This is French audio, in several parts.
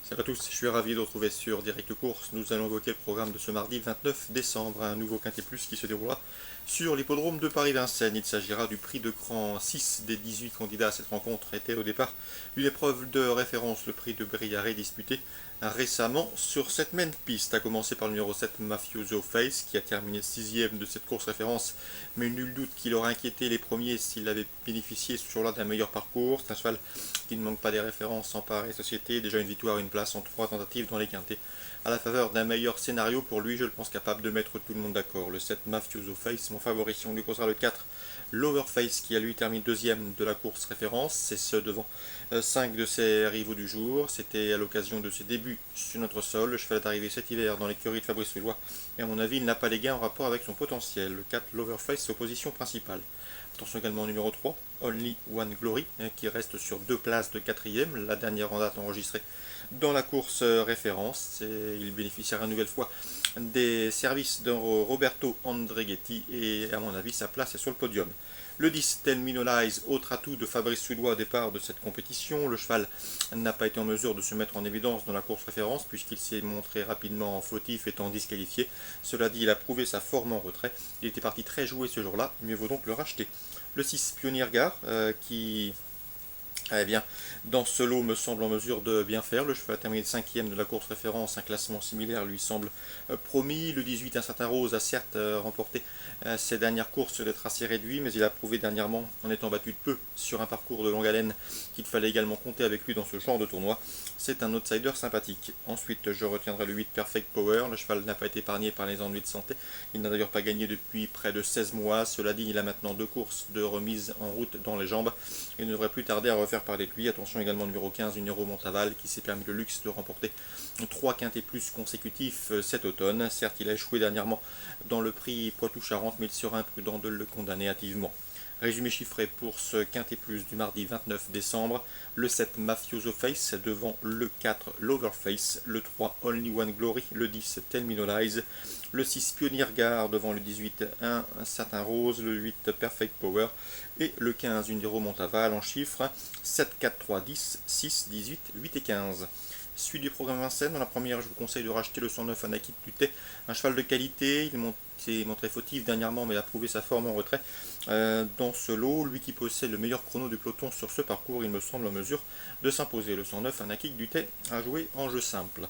Salut à tous, je suis ravi de retrouver sur Direct Course. Nous allons évoquer le programme de ce mardi 29 décembre, un nouveau Quintet Plus qui se déroulera sur l'hippodrome de Paris-Vincennes. Il s'agira du prix de cran. 6 des 18 candidats à cette rencontre étaient au départ une épreuve de référence, le prix de Briaré disputé récemment sur cette même piste, à commencer par le numéro 7 Mafioso Face qui a terminé 6ème de cette course référence, mais nul doute qu'il aurait inquiété les premiers s'il avait bénéficié ce jour-là d'un meilleur parcours. C'est un cheval qui ne manque pas des références en pareille société, déjà une victoire, une place en 3 tentatives dans les quintés. À la faveur d'un meilleur scénario pour lui, je le pense capable de mettre tout le monde d'accord. Le 7 Mafioso Face, mon favori, si on lui posera le 4 Loverface qui a lui terminé deuxième de la course référence, c'est ce devant 5 de ses rivaux du jour. C'était à l'occasion de ses débuts sur notre sol. Le cheval est arrivé cet hiver dans l'écurie de Fabrice Soulois et à mon avis il n'a pas les gains en rapport avec son potentiel. Le 4 Loverface opposition principale. Attention également au numéro 3, Only One Glory, qui reste sur 2 places de quatrième, la dernière en date enregistrée dans la course référence. Il bénéficiera une nouvelle fois des services de Roberto Andreghetti et à mon avis sa place est sur le podium. Le 10, Telminolize, autre atout de Fabrice Soulois au départ de cette compétition. Le cheval n'a pas été en mesure de se mettre en évidence dans la course référence puisqu'il s'est montré rapidement fautif étant disqualifié. Cela dit, il a prouvé sa forme en retrait. Il était parti très joué ce jour-là, mieux vaut donc le racheter. Le 6, Pionnier Gare, qui dans ce lot me semble en mesure de bien faire. Le cheval a terminé 5ème de la course référence, un classement similaire lui semble promis. Le 18, Un Certain Rose, a certes remporté ses dernières courses sur des tracés réduits, mais il a prouvé dernièrement, en étant battu de peu sur un parcours de longue haleine, qu'il fallait également compter avec lui dans ce genre de tournoi. C'est un outsider sympathique. Ensuite, je retiendrai le 8, Perfect Power. Le cheval n'a pas été épargné par les ennuis de santé. Il n'a d'ailleurs pas gagné depuis près de 16 mois. Cela dit, il a maintenant 2 courses de remise en route dans les jambes et ne devrait plus tarder à refaire parler de lui. Attention également au numéro 15, Numéro Montaval, qui s'est permis le luxe de remporter 3 quintés plus consécutifs cet automne. Certes, il a échoué dernièrement dans le prix Poitou-Charentes, mais il sera imprudent de le condamner hâtivement. Résumé chiffré pour ce Quintet Plus du mardi 29 décembre. Le 7 Mafioso Face devant le 4 Loverface, le 3 Only One Glory, le 10 Telminolize, le 6 Pionnier Gare devant le 18 Un Satin Rose, le 8 Perfect Power et le 15 Numéro Montaval en chiffres 7, 4, 3, 10, 6, 18, 8 et 15. Suite du programme Vincennes, dans la première je vous conseille de racheter le 109 Anakit Dutet, un cheval de qualité, il s'est montré fautif dernièrement mais a prouvé sa forme en retrait. Dans ce lot, lui qui possède le meilleur chrono du peloton sur ce parcours, il me semble en mesure de s'imposer. Le 109 Anakit Dutet a joué en jeu simple.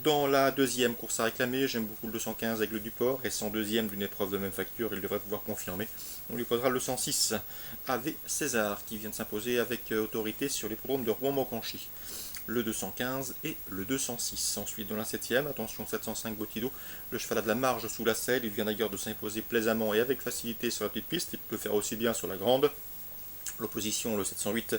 Dans la deuxième course à réclamer, j'aime beaucoup le 215 Aigle du Port et 102ème d'une épreuve de même facture, il devrait pouvoir confirmer. On lui posera le 106 AV César qui vient de s'imposer avec autorité sur l'hippodrome de Rouen-Mocanchi. Le 215 et le 206. Ensuite, dans la 7ème, attention 705 Botido, le cheval a de la marge sous la selle, il vient d'ailleurs de s'imposer plaisamment et avec facilité sur la petite piste, il peut faire aussi bien sur la grande. L'opposition, le 708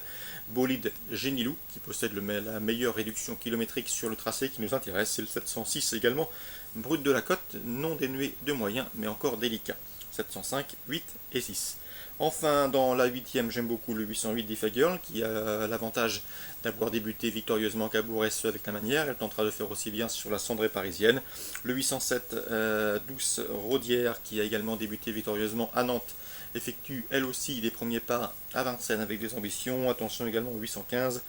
Bolide Genilou, qui possède la meilleure réduction kilométrique sur le tracé qui nous intéresse, et le 706 également, Brut de la Côte, non dénué de moyens, mais encore délicat. 705, 8 et 6. Enfin, dans la 8ème, j'aime beaucoup le 808 Diffa Girl, qui a l'avantage d'avoir débuté victorieusement à Cabourg et ce avec la manière. Elle tentera de faire aussi bien sur la cendrée parisienne. Le 807 Douce Rodière, qui a également débuté victorieusement à Nantes, effectue elle aussi des premiers pas à Vincennes avec des ambitions. Attention également au 815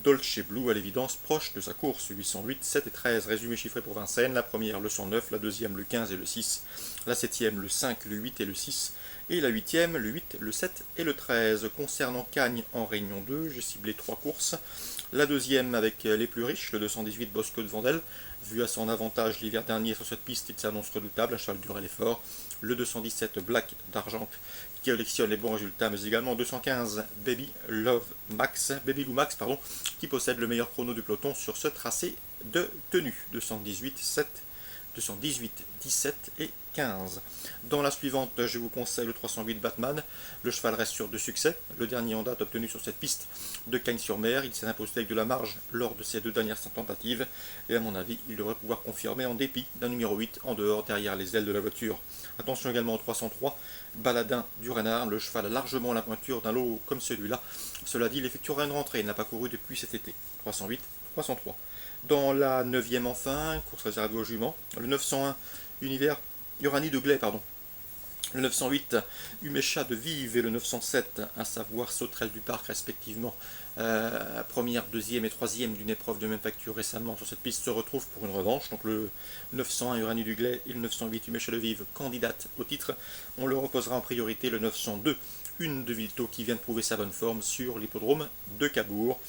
Dolce Blue, à l'évidence proche de sa course. 808, 7 et 13, résumé chiffré pour Vincennes. La première le 109, la deuxième le 15 et le 6, la 7ème le 5, le 8 et le 6, et la 8ème le 8, le 7 et le 13. Concernant Cagnes en Réunion 2, j'ai ciblé 3 courses. La deuxième avec les plus riches, le 218 Bosco de Vandel. Vu à son avantage l'hiver dernier sur cette piste, il s'annonce redoutable, un cheval dur et l'effort. Le 217 Black d'Argent qui collectionne les bons résultats, mais également 215 Baby Lou Max, qui possède le meilleur chrono du peloton sur ce tracé de tenue. 218, 7, 218, 17 et 15. Dans la suivante, je vous conseille le 308 Batman. Le cheval reste sur 2 succès. Le dernier en date obtenu sur cette piste de Cagnes-sur-Mer. Il s'est imposé avec de la marge lors de ses 2 dernières tentatives. Et à mon avis, il devrait pouvoir confirmer en dépit d'un numéro 8 en dehors, derrière les ailes de la voiture. Attention également au 303 Baladin du Renard. Le cheval a largement la pointure d'un lot comme celui-là. Cela dit, il effectuera une rentrée. Il n'a pas couru depuis cet été. 308, 303. Dans la 9ème enfin, course réservée aux juments, le 901 Univers Uranie de Glay, le 908 Umecha de Vive et le 907 Un Savoir Sauterelle du Parc respectivement Première, deuxième et troisième d'une épreuve de même facture récemment sur cette piste se retrouvent pour une revanche. Donc le 901 Uranie Duglet et le 908 Humé Vive, candidates au titre. On leur opposera en priorité le 902 Une de Vilto qui vient de prouver sa bonne forme sur l'hippodrome de Cabourg,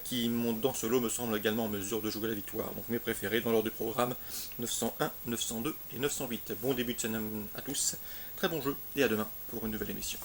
qui monte dans ce lot me semble également en mesure de jouer la victoire. Donc mes préférés dans l'ordre du programme 901, 902 et 908. Bon début de semaine à tous, très bon jeu et à demain pour une nouvelle émission.